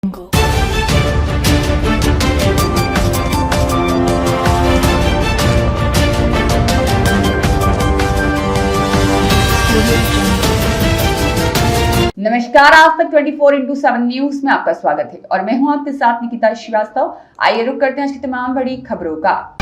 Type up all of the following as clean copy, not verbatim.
नमस्कार, आज तक 24/7 न्यूज में आपका स्वागत है और मैं हूं आपके साथ निकिता श्रीवास्तव। आइए रुक करते हैं आज की तमाम बड़ी खबरों का।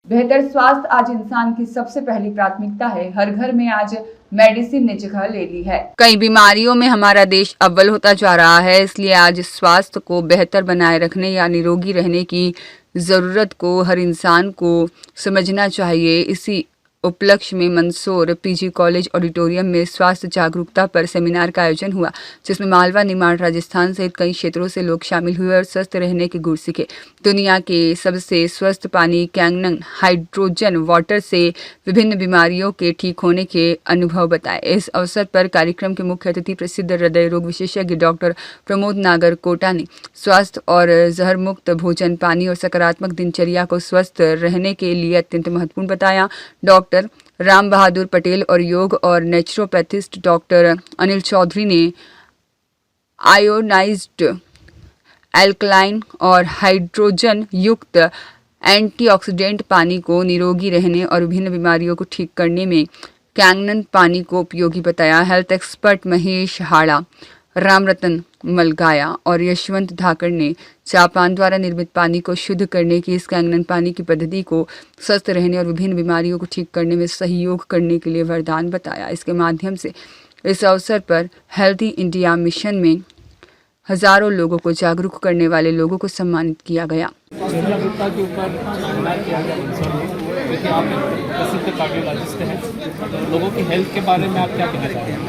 बेहतर स्वास्थ्य आज इंसान की सबसे पहली प्राथमिकता है। हर घर में आज मेडिसिन ने जगह ले ली है। कई बीमारियों में हमारा देश अव्वल होता जा रहा है, इसलिए आज स्वास्थ्य को बेहतर बनाए रखने या निरोगी रहने की जरूरत को हर इंसान को समझना चाहिए। इसी उपलक्ष्य में मंदसौर पीजी कॉलेज ऑडिटोरियम में स्वास्थ्य जागरूकता पर सेमिनार का आयोजन हुआ, जिसमें मालवा, निमाड़, राजस्थान सहित कई क्षेत्रों से लोग शामिल हुए और स्वस्थ रहने के गुर सीखे। दुनिया के सबसे स्वस्थ पानी कैंगनन हाइड्रोजन वाटर से विभिन्न बीमारियों के ठीक होने के अनुभव बताए। इस अवसर पर कार्यक्रम के मुख्य अतिथि प्रसिद्ध हृदय रोग विशेषज्ञ डॉक्टर प्रमोद नागर कोटा ने स्वास्थ्य और जहर मुक्त भोजन, पानी और सकारात्मक दिनचर्या को स्वस्थ रहने के लिए अत्यंत महत्वपूर्ण बताया। डॉक्टर राम बहादुर पटेल और योग और नेचुरोपैथिस्ट डॉक्टर अनिल चौधरी ने आयोनाइज्ड एल्कलाइन और हाइड्रोजन युक्त एंटीऑक्सीडेंट पानी को निरोगी रहने और विभिन्न बीमारियों को ठीक करने में कैंगनन पानी को उपयोगी बताया। हेल्थ एक्सपर्ट महेश हाड़ा, रामरतन मलगाया और यशवंत धाकड़ ने जापान द्वारा निर्मित पानी को शुद्ध करने की इस कैंगनन पानी की पद्धति को स्वस्थ रहने और विभिन्न बीमारियों को ठीक करने में सहयोग करने के लिए वरदान बताया। इसके माध्यम से इस अवसर पर हेल्थी इंडिया मिशन में हजारों लोगों को जागरूक करने वाले लोगों को सम्मानित किया गया। जागरूकता के ऊपर सेमिनार किया गया। देखिए, आप प्रसिद्ध कार्डियोलॉजिस्ट हैं, लोगों की हेल्थ के बारे में आप क्या कहना चाहते हैं?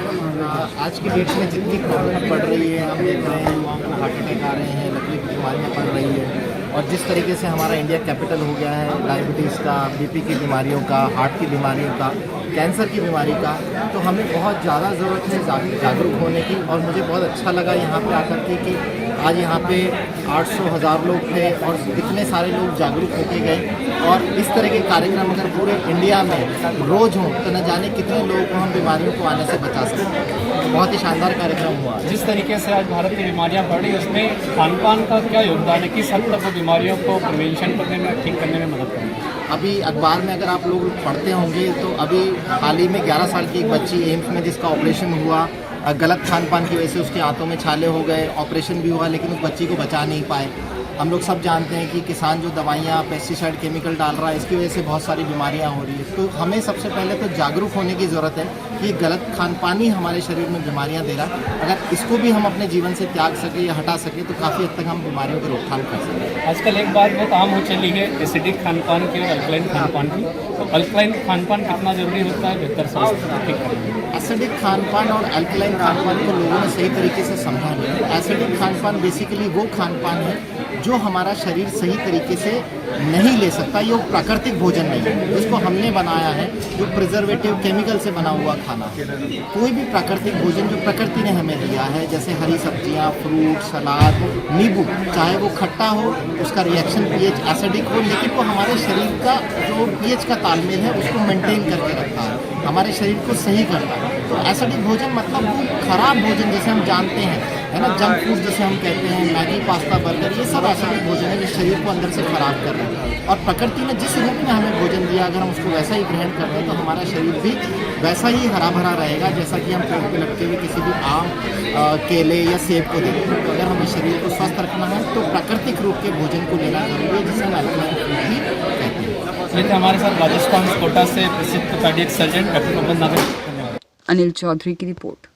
आज की डेट में जितनी प्रॉब्लम बढ़ रही है, हम देख रहे हैं युवाओं को हार्ट अटैक आ रहे हैं, लकड़ी की बीमारियाँ बढ़ रही है और जिस तरीके से हमारा इंडिया कैपिटल हो गया है डायबिटीज़ का, बीपी की बीमारियों का, हार्ट की बीमारियों का, कैंसर की बीमारी का, तो हमें बहुत ज़्यादा ज़रूरत है जागरूक होने की। और मुझे बहुत अच्छा लगा यहाँ पे आकर के कि आज यहाँ पे 800,000 लोग थे और कितने सारे लोग जागरूक होके गए। और इस तरह के कार्यक्रम अगर पूरे इंडिया में रोज़ हों तो न जाने कितने लोगों को हम बीमारियों को आने से बचा सकते हैं। बहुत ही शानदार कार्यक्रम हुआ। जिस तरीके से आज भारत में बीमारियाँ बढ़ रही है, उसमें खान पान का क्या योगदान है? किस हद तक वो बीमारियों को प्रिवेंशन करने में, ठीक करने में मदद करेंगे? अभी अखबार में अगर आप लोग पढ़ते होंगे तो अभी हाल ही में 11 साल की एक बच्ची एम्स में जिसका ऑपरेशन हुआ, गलत खान पान की वजह से उसके आंतों में छाले हो गए, ऑपरेशन भी हुआ लेकिन उस बच्ची को बचा नहीं पाए। हम लोग सब जानते हैं कि किसान जो दवाइयाँ, पेस्टिसाइड, केमिकल डाल रहा है, इसकी वजह से बहुत सारी बीमारियाँ हो रही है। तो हमें सबसे पहले तो जागरूक होने की ज़रूरत है कि गलत खान पान ही हमारे शरीर में बीमारियाँ दे रहा है। अगर इसको भी हम अपने जीवन से त्याग सके या हटा सके तो काफ़ी हद तक हम बीमारियों की रोकथाम कर सकते हैं। आजकल एक बात बहुत आम हो चली है एसिडिक खान पान की और अल्कलाइन खान पान की। तो अल्कलाइन खान पान कितना जरूरी होता है बेहतर स्वास्थ्य ठीक करने में? एसिडिक खान पान और अल्कलाइन खान पान को लोगों ने सही तरीके से समझा नहीं। एसिडिक खान पान बेसिकली वो खान पान है जो हमारा शरीर सही तरीके से नहीं ले सकता। ये प्राकृतिक भोजन नहीं है जिसको हमने बनाया है, जो प्रिजर्वेटिव केमिकल से बना हुआ खाना है। कोई भी प्राकृतिक भोजन जो प्रकृति ने हमें दिया है, जैसे हरी सब्जियां, फ्रूट, सलाद, नींबू, चाहे वो खट्टा हो, उसका रिएक्शन पीएच एसिडिक हो, लेकिन वो हमारे शरीर का जो पीएच का तालमेल है उसको मेंटेन करके रखता है, हमारे शरीर को सही करता है। तो एसिडिक भोजन मतलब वो खराब भोजन जैसे हम जानते हैं, है ना, जंक फूड जैसे हम कहते हैं, मैगी, पास्ता, बर्गर, ये सब एसिडिक भोजन है जो शरीर को अंदर से खराब कर रहे हैं। और प्रकृति ने जिस रूप में हमें भोजन दिया, अगर हम उसको वैसा ही ग्रहण कर रहे हैं तो हमारा शरीर भी वैसा ही हरा भरा रहेगा जैसा कि हम पेड़ पे लटके हुए किसी भी आम, केले या सेब को देखते हैं। तो अगर हमें शरीर को स्वस्थ रखना है तो प्राकृतिक रूप के भोजन को लेना जरूरी है, जिसे हम अल्कलाइन फूड भी कहते हैं। हमारे साथ राजस्थान कोटा से प्रसिद्ध कार्डियक सर्जन डॉक्टर प्रमोद नागर। अनिल चौधरी की रिपोर्ट।